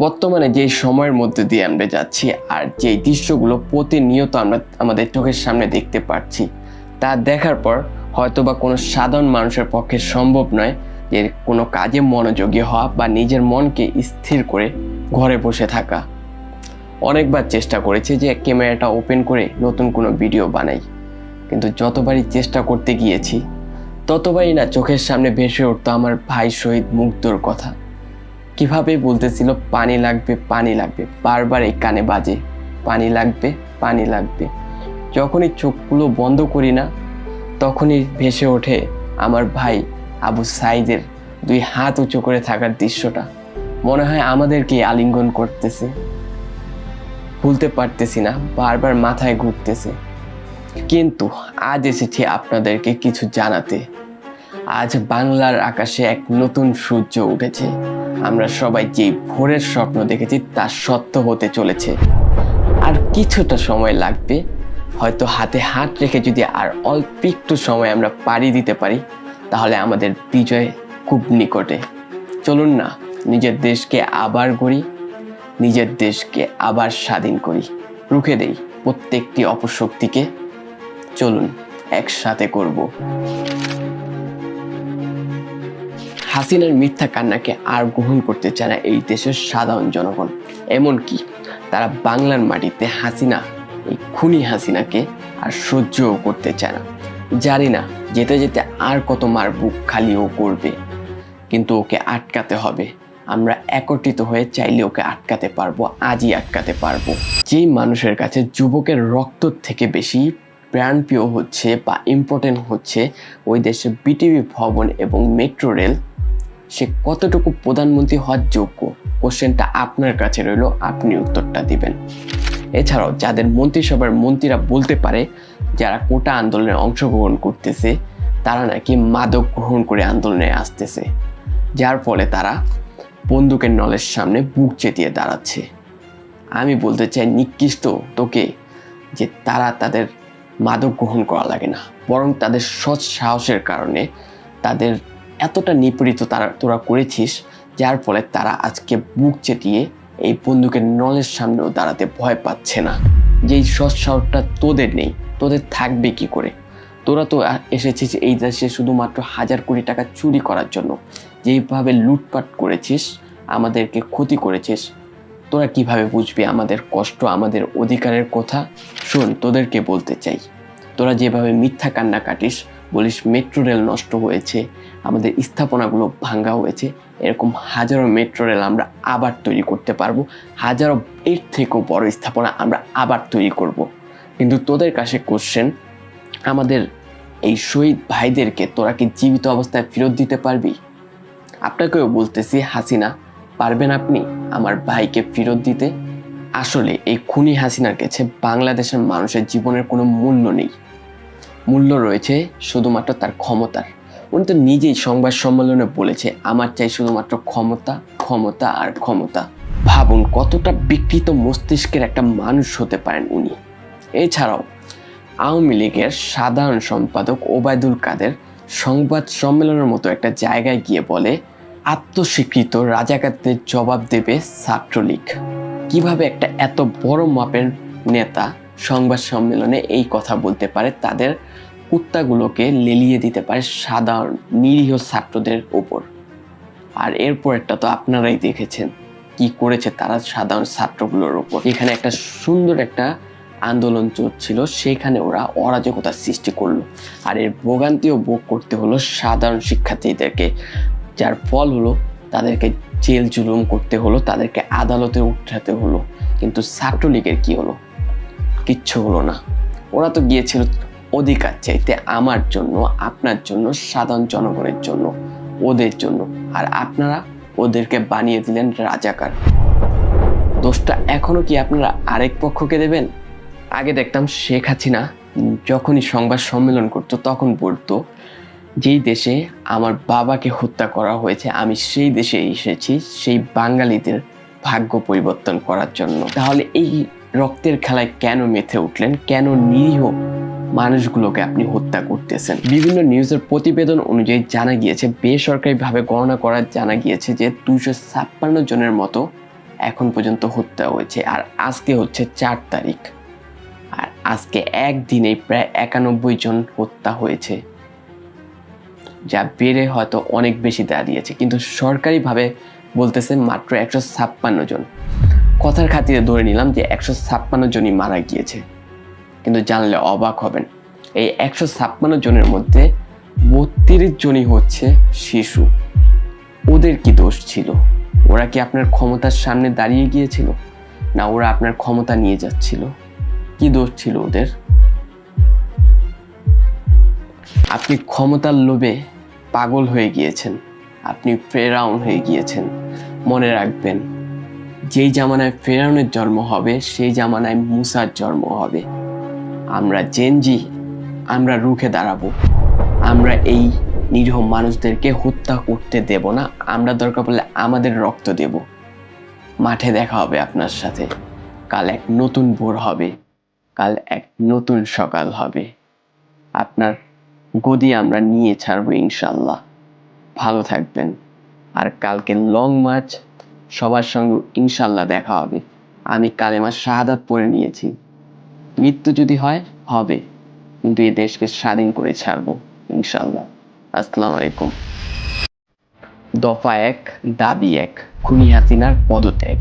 বর্তমানে যে সময়ের মধ্যে দিয়ে আমরা যাচ্ছি আর যে দৃশ্যগুলো প্রতিনিয়ত আমরা আমাদের চোখের সামনে দেখতে পাচ্ছি, তা দেখার পর হয়তোবা কোনো সাধারণ মানুষের পক্ষে সম্ভব নয় যে কোনো কাজে মনোযোগী হওয়া বা নিজের মনকে স্থির করে ঘরে বসে থাকা। অনেকবার চেষ্টা করেছি যে ক্যামেরাটা ওপেন করে নতুন কোনো ভিডিও বানাই, কিন্তু যতবারই চেষ্টা করতে গিয়েছি ততবারই না চোখের সামনে ভেসে উঠতো আমার ভাই শহীদ মুগ্ধর কথা। কিভাবে বলতেছিল পানি লাগবে পানি লাগবে, বারবার এই কানে বাজে পানি লাগবে পানি লাগবে। যখনই চোখগুলো বন্ধ করি না তখনই ভেসে ওঠে আমার ভাই আবু সাইদের দুই হাত উঁচু করে থাকার দৃশ্যটা। মনে হয় আমাদেরকে আলিঙ্গন করতেছে, ভুলতে পারতেছি না, বারবার মাথায় ঘুরতেছে। কিন্তু আজ এসেছি আপনাদেরকে কিছু জানাতে। আজ বাংলার আকাশে এক নতুন সূর্য উঠেছে। আমরা সবাই যে ভোরের স্বপ্ন দেখেছি তা সত্য হতে চলেছে। আর কিছুটা সময় লাগবে, হয়তো হাতে হাত রেখে যদি আর অল্প একটু সময় আমরা পাড়ি দিতে পারি তাহলে আমাদের বিজয় খুব নিকটে। চলুন না নিজের দেশকে আবার গড়ি, নিজের দেশকে আবার স্বাধীন করি, রুখে দেই প্রত্যেকটি অপশক্তিকে। চলুন একসাথে করব। হাসিনার মিথ্যা কান্নাকে আর গ্রহণ করতে চায় না এই দেশের সাধারণ জনগণ। এমনকি তারা বাংলার মাটিতে এই খুনি হাসিনাকে আর সহ্যও করতে চায় না। জানি না যেতে যেতে আর কত মার বুক খালিও করবে, কিন্তু ওকে আটকাতে হবে। আমরা একত্রিত হয়ে চাইলে ওকে আটকাতে পারবো, আজই আটকাতে পারবো। যেই মানুষের কাছে যুবকের রক্ত থেকে বেশি প্রাণপ্রিয় হচ্ছে বা ইম্পর্টেন্ট হচ্ছে ওই দেশের বিটিভি ভবন এবং মেট্রো রেল, সে কতটুকু প্রধানমন্ত্রী হওয়ার যোগ্য? কোশ্চেনটা আপনার কাছে রইল, আপনি উত্তরটা দিবেন। এছাড়াও যাদের মন্ত্রিসভার মন্ত্রীরা বলতে পারে যারা কোটা আন্দোলনে অংশগ্রহণ করতেছে তারা নাকি মাদক গ্রহণ করে আন্দোলনে আসতেছে, যার ফলে তারা বন্দুকের নলের সামনে বুক চেতিয়ে দাঁড়াচ্ছে। আমি বলতে চাই নিকৃষ্ট তোকে যে তাদের মাদক গ্রহণ করা লাগে না, বরং তাদের সৎ সাহসের কারণে তাদের এতটা নিপীড়িত তোরা করেছিস, যার ফলে তারা আজকে বুক চেতিয়ে এই বন্দুকের নলের সামনেও দাঁড়াতে ভয় পাচ্ছে না। যেই সৎ সাহসটা তোদের নেই, তোদের থাকবে কি করে? তোরা তো এসেছিস এই দেশে শুধুমাত্র 1000 কোটি টাকা চুরি করার জন্য। যেইভাবে লুটপাট করেছিস, আমাদেরকে ক্ষতি করেছিস, তোরা কিভাবে বুঝবি আমাদের কষ্ট, আমাদের অধিকারের কথা? শোন, তোদেরকে বলতে চাই, তোরা যেভাবে মিথ্যা কান্না কাটিস, বলিস মেট্রো রেল নষ্ট হয়েছে, আমাদের স্থাপনাগুলো ভাঙ্গা হয়েছে, এরকম হাজারো মেট্রো রেল আমরা আবার তৈরি করতে পারবো, হাজারো এর থেকেও বড় স্থাপনা আমরা আবার তৈরি করব। কিন্তু তোদের কাছে কোশ্চেন, আমাদের এই শহীদ ভাইদেরকে তোরা কি জীবিত অবস্থায় ফেরত দিতে পারবি? আপনাকেও বলতেছি হাসিনা, পারবেন আপনি আমার ভাইকে ফেরত দিতে? আসলে এই খুনি হাসিনার কাছে বাংলাদেশের মানুষের জীবনের কোনো মূল্য নেই, মূল্য রয়েছে শুধুমাত্র তার ক্ষমতার। উনি তো নিজেই সংবাদ সম্মেলনে বলেছে, আমার চাই শুধুমাত্র ক্ষমতা, ক্ষমতা আর ক্ষমতা। ভাবুন কতটা বিকৃত মস্তিষ্কের একটা মানুষ হতে পারেন উনি। এছাড়াও আওয়ামী লীগের সাধারণ সম্পাদক ওবায়দুল কাদের সংবাদ সম্মেলনের মতো একটা জায়গায় গিয়ে বলে, আত্মস্বীকৃত রাজাকারদের জবাব দেবে ছাত্রলীগ। কিভাবে একটা এত বড় মাপের নেতা সংবাদ সম্মেলনে এই কথা বলতে পারে? তাদের কুত্তাগুলোকে লেলিয়ে দিতে পারে সাধারণ নিরীহ ছাত্রদের উপর। আর এরপর একটা তো আপনারাই দেখেছেন কি করেছে তারা সাধারণ ছাত্রগুলোর উপর। এখানে একটা সুন্দর একটা আন্দোলন চলছিল, সেখানে ওরা অরাজকতার সৃষ্টি করলো, আর এর ভোগান্তিও ভোগ করতে হলো সাধারণ শিক্ষার্থীদেরকে, যার ফল হলো তাদেরকে জেল জুলুম করতে হলো, তাদেরকে আদালতে উঠাতে হলো। কিন্তু ছাত্রলীগের কি হলো? কিচ্ছু হলো না। ওরা তো গিয়েছিল অধিকার চাইতে, আমার জন্য, আপনার জন্য, সাধারণ জনগণের জন্য, ওদের জন্য। আর আপনারা ওদেরকে বানিয়ে দিলেন রাজাকার। দোষটা এখনো কি আপনারা আরেক পক্ষকে দেবেন? আগে দেখতাম শেখ হাসিনা যখনই সংবাদ সম্মেলন করতো তখন বলতো, যেই দেশে আমার বাবাকে হত্যা করা হয়েছে আমি সেই দেশে এসেছি সেই বাঙালিদের ভাগ্য পরিবর্তন করার জন্য। তাহলে এই রক্তের খেলায় কেন মেতে উঠলেন? কেন নিরীহ মানুষগুলোকে আপনি হত্যা করতেছেন? বিভিন্ন নিউজের প্রতিবেদন অনুযায়ী জানা গিয়েছে, বেসরকারিভাবে গণনা করা জানা গিয়েছে যে 256 জনের মতো এখন পর্যন্ত হত্যা হয়েছে। আর আজকে হচ্ছে 4 তারিখ, আর আজকে একদিনেই প্রায় 91 জন হত্যা হয়েছে, যা বেড়ে হয়তো অনেক বেশি দাঁড়িয়েছে, কিন্তু সরকারিভাবে বলতেছে মাত্র 156 জন। কথার খাতিরে ধরে নিলাম যে 156 জনই মারা গিয়েছে, কিন্তু জানলে অবাক হবেন এই 156 জনের মধ্যে 32 জনই হচ্ছে শিশু। ওদের কি দোষ ছিল? ওরা কি আপনার ক্ষমতার সামনে দাঁড়িয়ে গিয়েছিল, না ওরা আপনার ক্ষমতা নিয়ে যাচ্ছিল? কি দোষ ছিল ওদের? আপনি ক্ষমতার লোভে পাগল হয়ে গিয়েছেন, আপনি ফেরাউন হয়ে গিয়েছেন। মনে রাখবেন, যেই জামানায় ফেরাউনের জন্ম হবে সেই জামানায় মুসার জন্ম হবে। আমরা জেনজি, আমরা রুখে দাঁড়াবো। আমরা এই নিরীহ মানুষদেরকে হত্যা করতে দেব না। আমরা দরকার পড়লে আমাদের রক্ত দেব। মাঠে দেখা হবে আপনার সাথে। কাল এক নতুন ভোর হবে, কাল এক নতুন সকাল হবে। আপনার গদি আমরা নিয়ে ছাড়বো ইনশাল্লাহ। ভালো থাকবেন। আর কালকে লং মার্চ, সবার সঙ্গে ইনশাল্লাহ দেখা হবে। আমি কালেমা শাহাদাত পড়ে নিয়েছি। মৃত্যু যদি হয় হবে, কিন্তু এই দেশকে স্বাধীন করে ছাড়বো ইনশাল্লাহ। আসসালামু আলাইকুম। দফা 1, দাবি 1, খুনি হাসিনার পদত্যাগ।